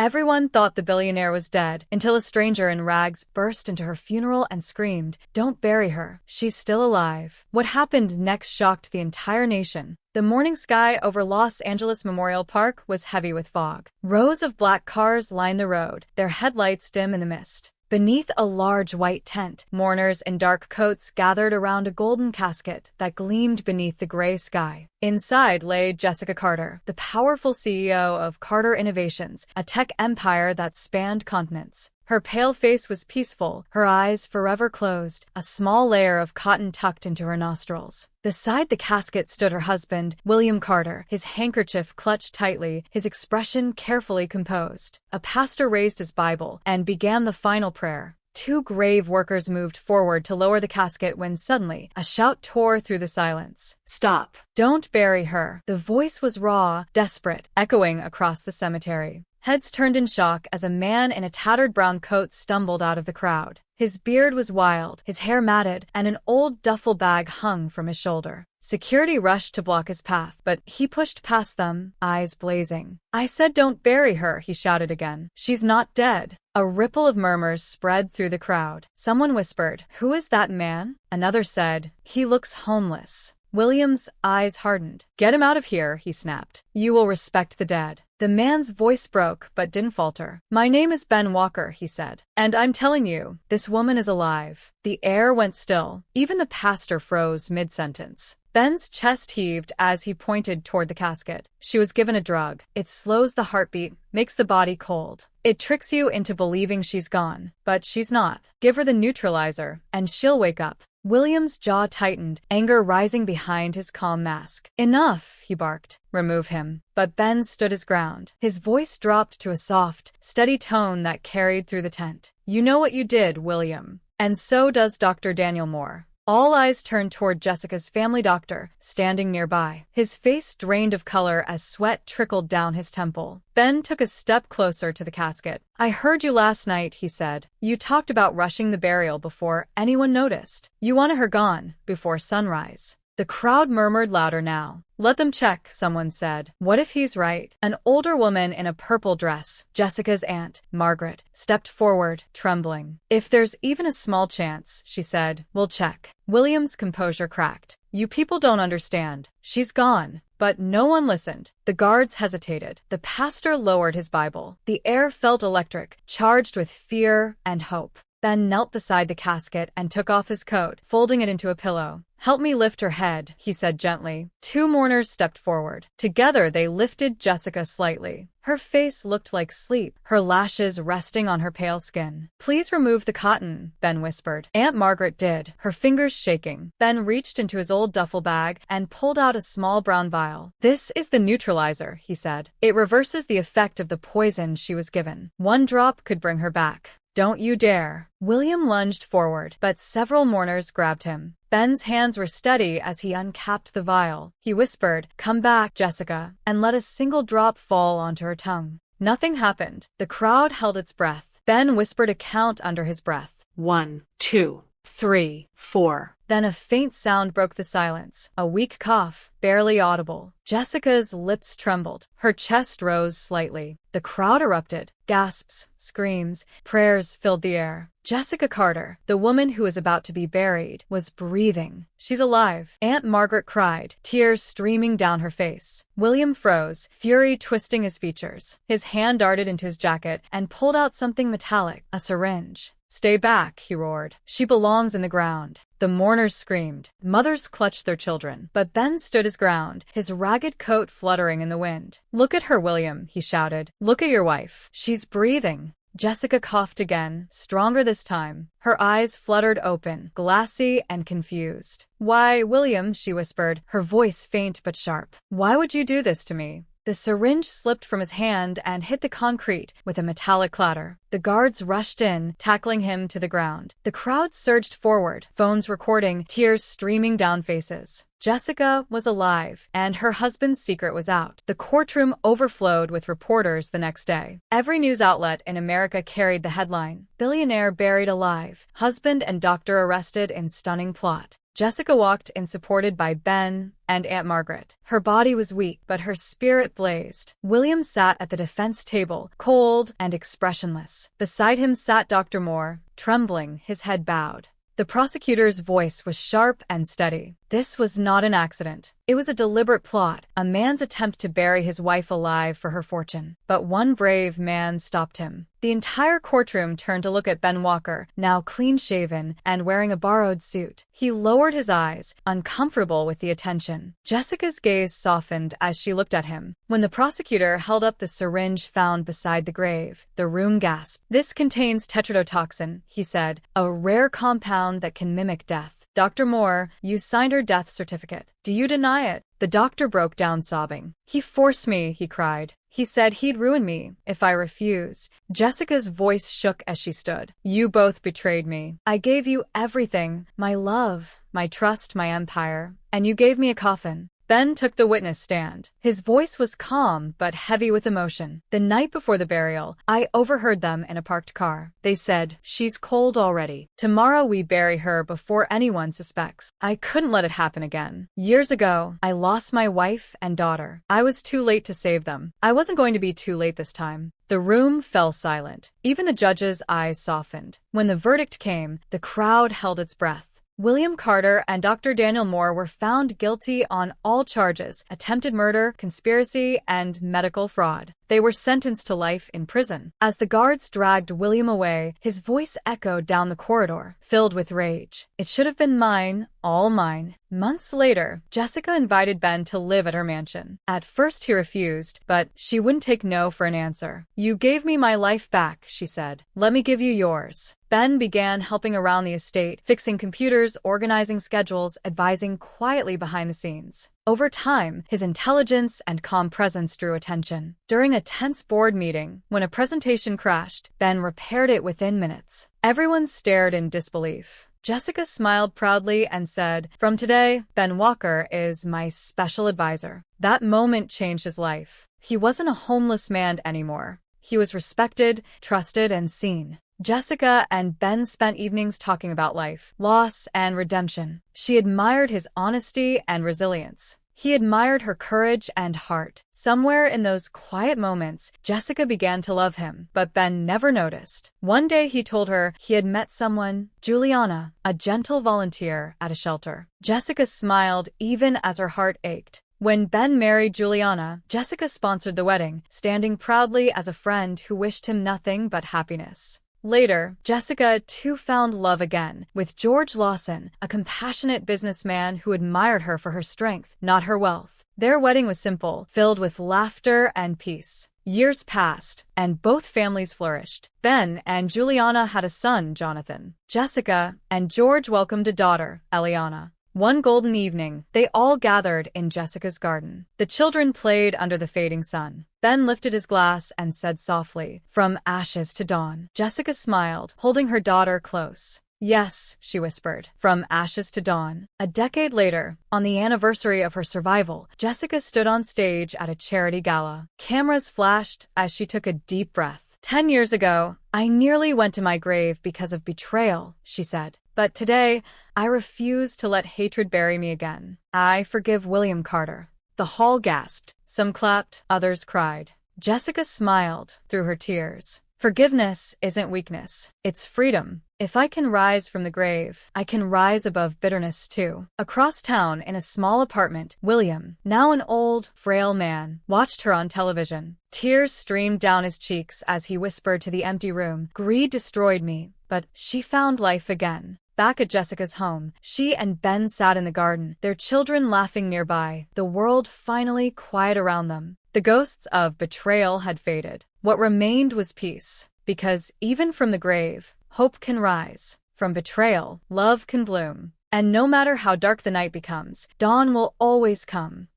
Everyone thought the billionaire was dead until a stranger in rags burst into her funeral and screamed, "Don't bury her. She's still alive." What happened next shocked the entire nation. The morning sky over Los Angeles Memorial Park was heavy with fog. Rows of black cars lined the road, their headlights dim in the mist. Beneath a large white tent, mourners in dark coats gathered around a golden casket that gleamed beneath the gray sky. Inside lay Jessica Carter, the powerful CEO of Carter Innovations, a tech empire that spanned continents. Her pale face was peaceful, her eyes forever closed, a small layer of cotton tucked into her nostrils. Beside the casket stood her husband, William Carter, his handkerchief clutched tightly, his expression carefully composed. A pastor raised his Bible and began the final prayer. Two grave workers moved forward to lower the casket when suddenly a shout tore through the silence. "Stop! Don't bury her!" The voice was raw, desperate, echoing across the cemetery. Heads turned in shock as a man in a tattered brown coat stumbled out of the crowd. His beard was wild, his hair matted, and an old duffel bag hung from his shoulder. Security rushed to block his path, but he pushed past them, eyes blazing. "I said don't bury her," he shouted again. "She's not dead." A ripple of murmurs spread through the crowd. Someone whispered, "Who is that man?" Another said, "He looks homeless." William's eyes hardened. "Get him out of here," he snapped. "You will respect the dead." The man's voice broke but didn't falter. "My name is Ben Walker," he said. "And I'm telling you, this woman is alive." The air went still. Even the pastor froze mid-sentence. Ben's chest heaved as he pointed toward the casket. "She was given a drug. It slows the heartbeat, makes the body cold. It tricks you into believing she's gone. But she's not. Give her the neutralizer, and she'll wake up." William's jaw tightened, anger rising behind his calm mask. "Enough," he barked. "Remove him." But Ben stood his ground. His voice dropped to a soft, steady tone that carried through the tent. "You know what you did, William. And so does Dr. Daniel Moore." All eyes turned toward Jessica's family doctor, standing nearby. His face drained of color as sweat trickled down his temple. Ben took a step closer to the casket. "I heard you last night," he said. "You talked about rushing the burial before anyone noticed. You wanted her gone, before sunrise." The crowd murmured louder now. "Let them check," someone said. "What if he's right?" An older woman in a purple dress, Jessica's aunt, Margaret, stepped forward, trembling. "If there's even a small chance," she said, "we'll check." William's composure cracked. "You people don't understand. She's gone." But no one listened. The guards hesitated. The pastor lowered his Bible. The air felt electric, charged with fear and hope. Ben knelt beside the casket and took off his coat, folding it into a pillow. "Help me lift her head," he said gently. Two mourners stepped forward. Together they lifted Jessica slightly. Her face looked like sleep, her lashes resting on her pale skin. "Please remove the cotton," Ben whispered. Aunt Margaret did, her fingers shaking. Ben reached into his old duffel bag and pulled out a small brown vial. "This is the neutralizer," he said. "It reverses the effect of the poison she was given. One drop could bring her back. Don't you dare." William lunged forward, but several mourners grabbed him. Ben's hands were steady as he uncapped the vial. He whispered, "Come back, Jessica," and let a single drop fall onto her tongue. Nothing happened. The crowd held its breath. Ben whispered a count under his breath. 1, 2, 3, 4. Then a faint sound broke the silence, a weak cough, barely audible. Jessica's lips trembled. Her chest rose slightly. The crowd erupted. Gasps, screams, prayers filled the air. Jessica Carter, the woman who was about to be buried, was breathing. "She's alive," Aunt Margaret cried, tears streaming down her face. William froze, fury twisting his features. His hand darted into his jacket and pulled out something metallic, a syringe. "Stay back," he roared. "She belongs in the ground." The mourners screamed. Mothers clutched their children. But Ben stood his ground, his ragged coat fluttering in the wind. "Look at her, William," he shouted. "Look at your wife. She's breathing." Jessica coughed again, stronger this time. Her eyes fluttered open, glassy and confused. "Why, William," she whispered, her voice faint but sharp. "Why would you do this to me?" The syringe slipped from his hand and hit the concrete with a metallic clatter. The guards rushed in, tackling him to the ground. The crowd surged forward, phones recording, tears streaming down faces. Jessica was alive, and her husband's secret was out. The courtroom overflowed with reporters the next day. Every news outlet in America carried the headline, "Billionaire buried alive, husband and doctor arrested in stunning plot." Jessica walked in supported by Ben and Aunt Margaret. Her body was weak, but her spirit blazed. William sat at the defense table, cold and expressionless. Beside him sat Dr. Moore, trembling, his head bowed. The prosecutor's voice was sharp and steady. This was not an accident. It was a deliberate plot, a man's attempt to bury his wife alive for her fortune. But one brave man stopped him. The entire courtroom turned to look at Ben Walker, now clean-shaven and wearing a borrowed suit. He lowered his eyes, uncomfortable with the attention. Jessica's gaze softened as she looked at him. When the prosecutor held up the syringe found beside the grave, the room gasped. "This contains tetrodotoxin," he said, "a rare compound that can mimic death. Dr. Moore, you signed her death certificate. Do you deny it?" The doctor broke down sobbing. "He forced me," he cried. "He said he'd ruin me if I refused." Jessica's voice shook as she stood. "You both betrayed me. I gave you everything, my love, my trust, my empire, and you gave me a coffin." Ben took the witness stand. His voice was calm but heavy with emotion. "The night before the burial, I overheard them in a parked car. They said, 'She's cold already. Tomorrow we bury her before anyone suspects.' I couldn't let it happen again. Years ago, I lost my wife and daughter. I was too late to save them. I wasn't going to be too late this time." The room fell silent. Even the judge's eyes softened. When the verdict came, the crowd held its breath. William Carter and Dr. Daniel Moore were found guilty on all charges: attempted murder, conspiracy, and medical fraud. They were sentenced to life in prison. As the guards dragged William away, his voice echoed down the corridor, filled with rage. "It should have been mine, all mine." Months later, Jessica invited Ben to live at her mansion. At first he refused, but she wouldn't take no for an answer. "You gave me my life back," she said. "Let me give you yours." Ben began helping around the estate, fixing computers, organizing schedules, advising quietly behind the scenes. Over time, his intelligence and calm presence drew attention. During a tense board meeting, when a presentation crashed, Ben repaired it within minutes. Everyone stared in disbelief. Jessica smiled proudly and said, "From today, Ben Walker is my special advisor." That moment changed his life. He wasn't a homeless man anymore. He was respected, trusted, and seen. Jessica and Ben spent evenings talking about life, loss, and redemption. She admired his honesty and resilience. He admired her courage and heart. Somewhere in those quiet moments, Jessica began to love him, but Ben never noticed. One day he told her he had met someone, Juliana, a gentle volunteer at a shelter. Jessica smiled even as her heart ached. When Ben married Juliana, Jessica sponsored the wedding, standing proudly as a friend who wished him nothing but happiness. Later, Jessica too found love again, with George Lawson, a compassionate businessman who admired her for her strength, not her wealth. Their wedding was simple, filled with laughter and peace. Years passed, and both families flourished. Ben and Juliana had a son, Jonathan. Jessica and George welcomed a daughter, Eliana. One golden evening, they all gathered in Jessica's garden. The children played under the fading sun. Ben lifted his glass and said softly, "From ashes to dawn." Jessica smiled, holding her daughter close. "Yes," she whispered, "from ashes to dawn." A decade later, on the anniversary of her survival, Jessica stood on stage at a charity gala. Cameras flashed as she took a deep breath. 10 years ago, I nearly went to my grave because of betrayal," she said. "But today, I refuse to let hatred bury me again. I forgive William Carter." The hall gasped. Some clapped, others cried. Jessica smiled through her tears. Forgiveness isn't weakness, it's freedom. If I can rise from the grave, I can rise above bitterness too. Across town, in a small apartment, William, now an old, frail man, watched her on television. Tears streamed down his cheeks as he whispered to the empty room, "Greed destroyed me, but she found life again." Back at Jessica's home, she and Ben sat in the garden, their children laughing nearby, the world finally quiet around them. The ghosts of betrayal had faded. What remained was peace, because even from the grave, hope can rise. From betrayal, love can bloom. And no matter how dark the night becomes, dawn will always come.